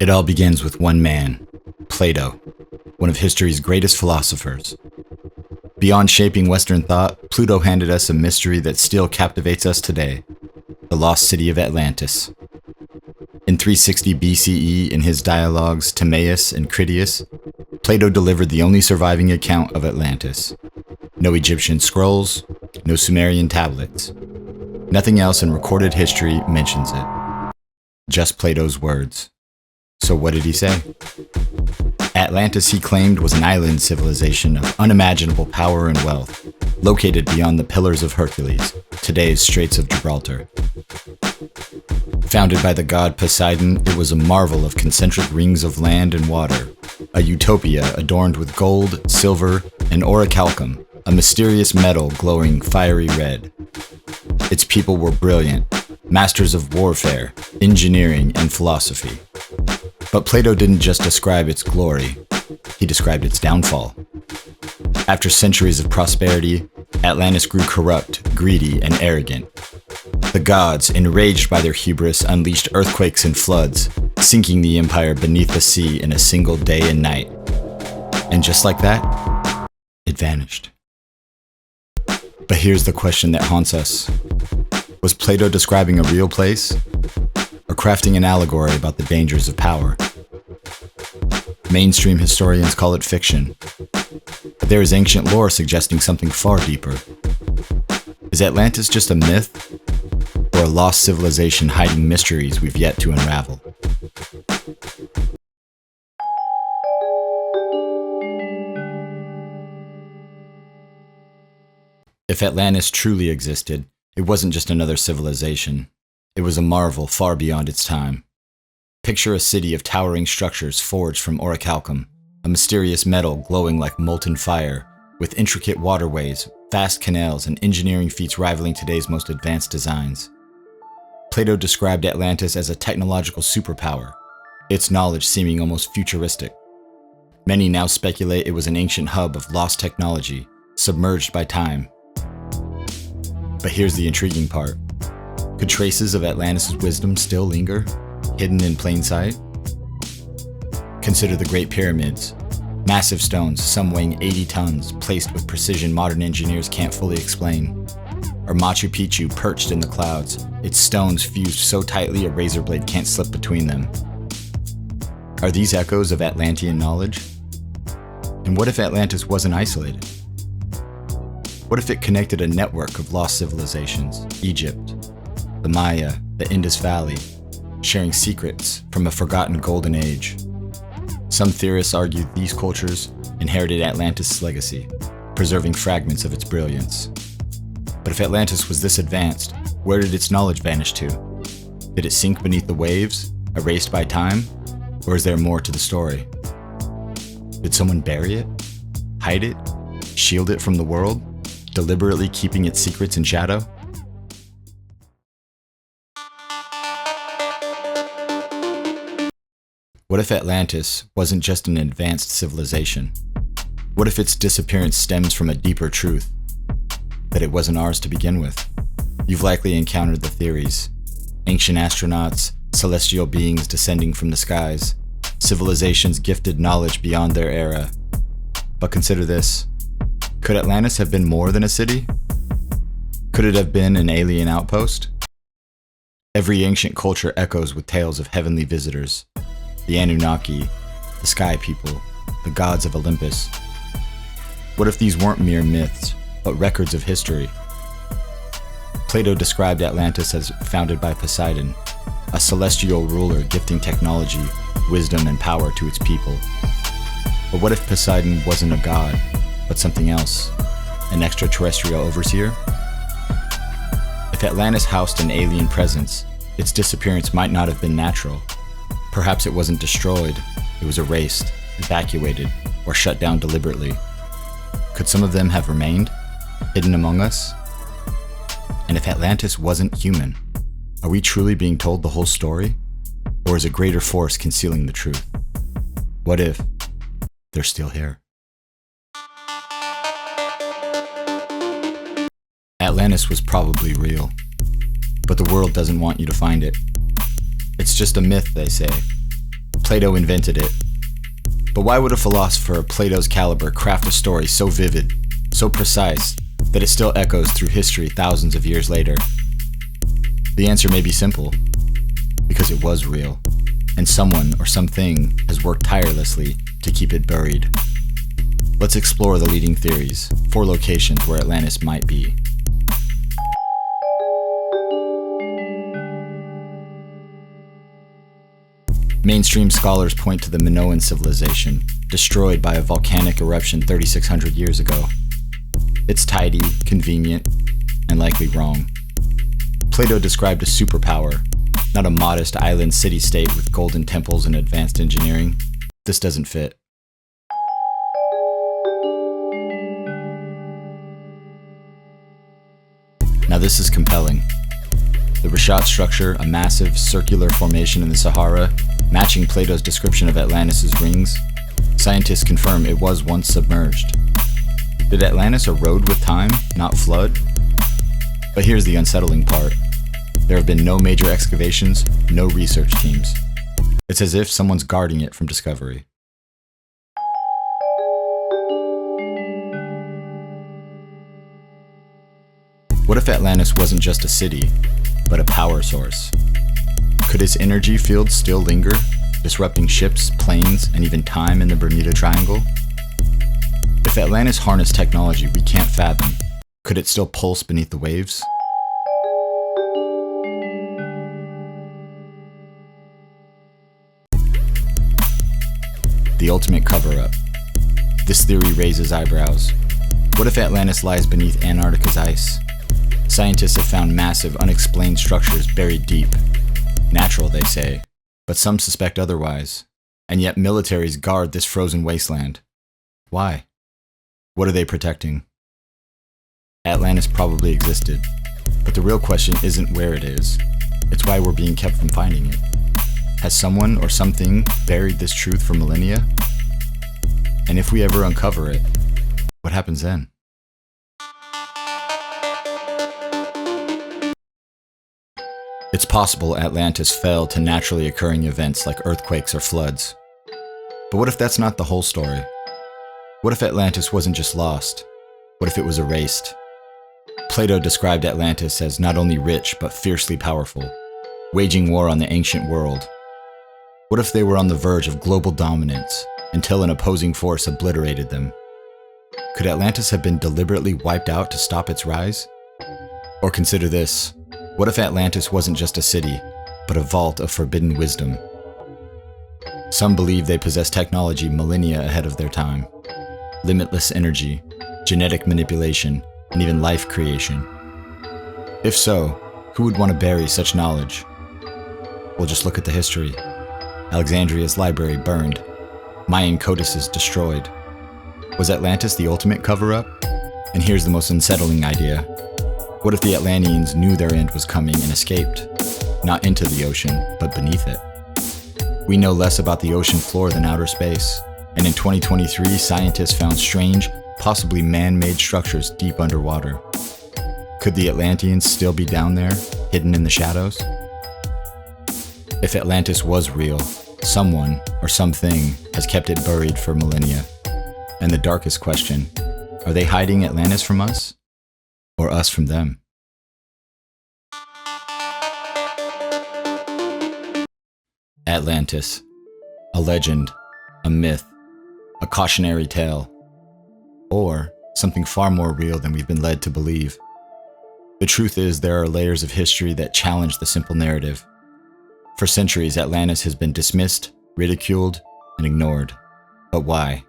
It all begins with one man, Plato, one of history's greatest philosophers. Beyond shaping Western thought, Plato handed us a mystery that still captivates us today, the lost city of Atlantis. In 360 BCE, in his dialogues Timaeus and Critias, Plato delivered the only surviving account of Atlantis. No Egyptian scrolls, no Sumerian tablets. Nothing else in recorded history mentions it. Just Plato's words. So what did he say? Atlantis, he claimed, was an island civilization of unimaginable power and wealth, located beyond the Pillars of Hercules, today's Straits of Gibraltar. Founded by the god Poseidon, it was a marvel of concentric rings of land and water, a utopia adorned with gold, silver, and orichalcum, a mysterious metal glowing fiery red. Its people were brilliant, masters of warfare, engineering, and philosophy. But Plato didn't just describe its glory, he described its downfall. After centuries of prosperity, Atlantis grew corrupt, greedy, and arrogant. The gods, enraged by their hubris, unleashed earthquakes and floods, sinking the empire beneath the sea in a single day and night. And just like that, it vanished. But here's the question that haunts us. Was Plato describing a real place, or crafting an allegory about the dangers of power? Mainstream historians call it fiction, but there is ancient lore suggesting something far deeper. Is Atlantis just a myth, or a lost civilization hiding mysteries we've yet to unravel? If Atlantis truly existed, it wasn't just another civilization. It was a marvel far beyond its time. Picture a city of towering structures forged from orichalcum, a mysterious metal glowing like molten fire, with intricate waterways, vast canals, and engineering feats rivaling today's most advanced designs. Plato described Atlantis as a technological superpower, its knowledge seeming almost futuristic. Many now speculate it was an ancient hub of lost technology, submerged by time. But here's the intriguing part. Could traces of Atlantis' wisdom still linger, hidden in plain sight? Consider the Great Pyramids. Massive stones, some weighing 80 tons, placed with precision modern engineers can't fully explain. Or Machu Picchu perched in the clouds, its stones fused so tightly a razor blade can't slip between them. Are these echoes of Atlantean knowledge? And what if Atlantis wasn't isolated? What if it connected a network of lost civilizations, Egypt, the Maya, the Indus Valley, sharing secrets from a forgotten golden age? Some theorists argue these cultures inherited Atlantis' legacy, preserving fragments of its brilliance. But if Atlantis was this advanced, where did its knowledge vanish to? Did it sink beneath the waves, erased by time? Or is there more to the story? Did someone bury it? Hide it? Shield it from the world? Deliberately keeping its secrets in shadow? What if Atlantis wasn't just an advanced civilization? What if its disappearance stems from a deeper truth? That it wasn't ours to begin with? You've likely encountered the theories. Ancient astronauts, celestial beings descending from the skies, civilizations gifted knowledge beyond their era. But consider this. Could Atlantis have been more than a city? Could it have been an alien outpost? Every ancient culture echoes with tales of heavenly visitors. The Anunnaki, the Sky People, the gods of Olympus. What if these weren't mere myths, but records of history? Plato described Atlantis as founded by Poseidon, a celestial ruler gifting technology, wisdom, and power to its people. But what if Poseidon wasn't a god, but something else, an extraterrestrial overseer? If Atlantis housed an alien presence, its disappearance might not have been natural. Perhaps it wasn't destroyed, it was erased, evacuated, or shut down deliberately. Could some of them have remained, hidden among us? And if Atlantis wasn't human, are we truly being told the whole story? Or is a greater force concealing the truth? What if they're still here? Atlantis was probably real, but the world doesn't want you to find it. It's just a myth, they say. Plato invented it. But why would a philosopher of Plato's caliber craft a story so vivid, so precise, that it still echoes through history thousands of years later? The answer may be simple. Because it was real, and someone or something has worked tirelessly to keep it buried. Let's explore the leading theories, 4 locations where Atlantis might be. Mainstream scholars point to the Minoan civilization, destroyed by a volcanic eruption 3,600 years ago. It's tidy, convenient, and likely wrong. Plato described a superpower, not a modest island city-state with golden temples and advanced engineering. This doesn't fit. Now this is compelling. The Reshat structure, a massive circular formation in the Sahara, matching Plato's description of Atlantis' rings, scientists confirm it was once submerged. Did Atlantis erode with time, not flood? But here's the unsettling part. There have been no major excavations, no research teams. It's as if someone's guarding it from discovery. What if Atlantis wasn't just a city, but a power source? Could its energy field still linger, disrupting ships, planes, and even time in the Bermuda Triangle? If Atlantis harnessed technology we can't fathom, could it still pulse beneath the waves? The ultimate cover-up. This theory raises eyebrows. What if Atlantis lies beneath Antarctica's ice? Scientists have found massive, unexplained structures buried deep. Natural, they say, but some suspect otherwise. And yet militaries guard this frozen wasteland. Why? What are they protecting? Atlantis probably existed, but the real question isn't where it is. It's why we're being kept from finding it. Has someone or something buried this truth for millennia? And if we ever uncover it, what happens then? It's possible Atlantis fell to naturally occurring events like earthquakes or floods. But what if that's not the whole story? What if Atlantis wasn't just lost? What if it was erased? Plato described Atlantis as not only rich but fiercely powerful, waging war on the ancient world. What if they were on the verge of global dominance until an opposing force obliterated them? Could Atlantis have been deliberately wiped out to stop its rise? Or consider this, what if Atlantis wasn't just a city, but a vault of forbidden wisdom? Some believe they possess technology millennia ahead of their time. Limitless energy, genetic manipulation, and even life creation. If so, who would want to bury such knowledge? Well, just look at the history. Alexandria's library burned. Mayan codices destroyed. Was Atlantis the ultimate cover-up? And here's the most unsettling idea. What if the Atlanteans knew their end was coming and escaped? Not into the ocean, but beneath it. We know less about the ocean floor than outer space. And in 2023, scientists found strange, possibly man-made structures deep underwater. Could the Atlanteans still be down there, hidden in the shadows? If Atlantis was real, someone or something has kept it buried for millennia. And the darkest question, are they hiding Atlantis from us? Or us from them? Atlantis. A legend, a myth, a cautionary tale, or something far more real than we've been led to believe. The truth is, there are layers of history that challenge the simple narrative. For centuries, Atlantis has been dismissed, ridiculed, and ignored. But why?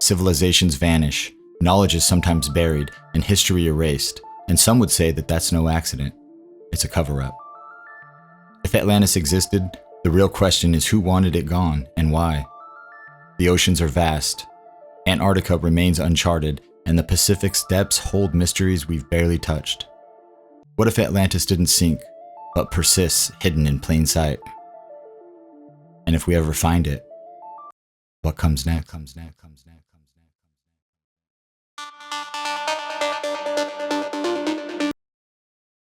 Civilizations vanish, knowledge is sometimes buried, and history erased, and some would say that that's no accident. It's a cover-up. If Atlantis existed, the real question is who wanted it gone, and why? The oceans are vast. Antarctica remains uncharted, and the Pacific's depths hold mysteries we've barely touched. What if Atlantis didn't sink, but persists hidden in plain sight? And if we ever find it, what comes next?